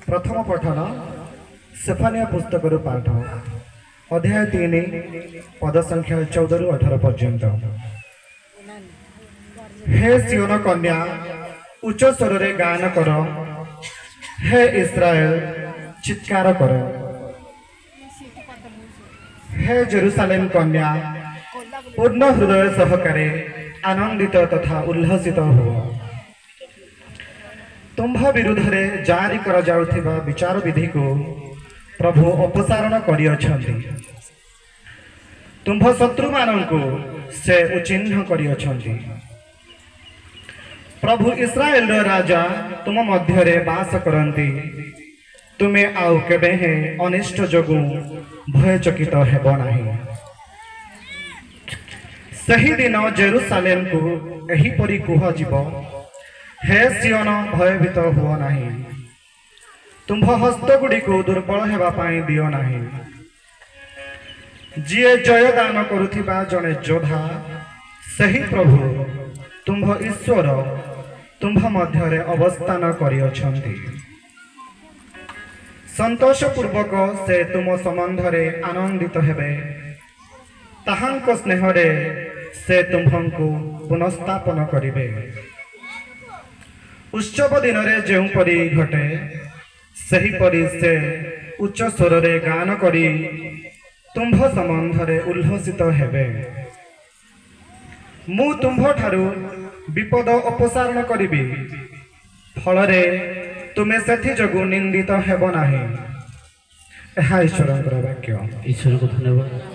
प्रथम पठन सेफानिया पुस्तक पाठ अध्याय 3 पद संख्या 14 रु 18 पर्यंत। हे सियोन कन्या उच्च स्वर रे गान कर, हे इस्राएल चित्कार कर। हे जेरुसालेम कन्या पूर्ण हृदय सहकारे आनंदित तथा उल्लसित हो। तुम्भ विरुद्ध रे जारी कर जाउथिबा विचार विधि को प्रभु अपसारण करियछन्ति। तुम्भ शत्रु माननको से उचिन्ह करियछन्ति। प्रभु इस्राएल राजा तुम मध्य रे वास करन्ति। तुमे आउ केबे हे अनिष्ट जोगु भयचकित हेबो नाही। सही दिन जेरुसालेम को एही परि कुह जीव, हे सियोन भयभीत हुओ नाही। तुम्भ हस्त गुड़ी को दुर्बल हेबा पाई दियो नाही। जिए जयदान करुथिबा जने योद्धा सही प्रभु तुम्भ ईश्वर तुम्भ मध्य रे अवस्थान करियछन्ति। संतोष पूर्वक से तुम संबंध रे आनंदित हेबे। ताहांक स्नेह रे से तुम्भंकु पुनस्स्थापन करिबे। उत्सव दिन रे जेउ परि घटे सही परि से उच्च स्वर रे गान करी तुम्भ संबंध रे उल्लसित हेबे। मु तुम्भ ठारू विपद अपसारण करिबी, फल रे तुमे सेथि जगु निंदित हेबो नाही। एहा ईश्वरंकर वाक्य। ईश्वर को धन्यवाद।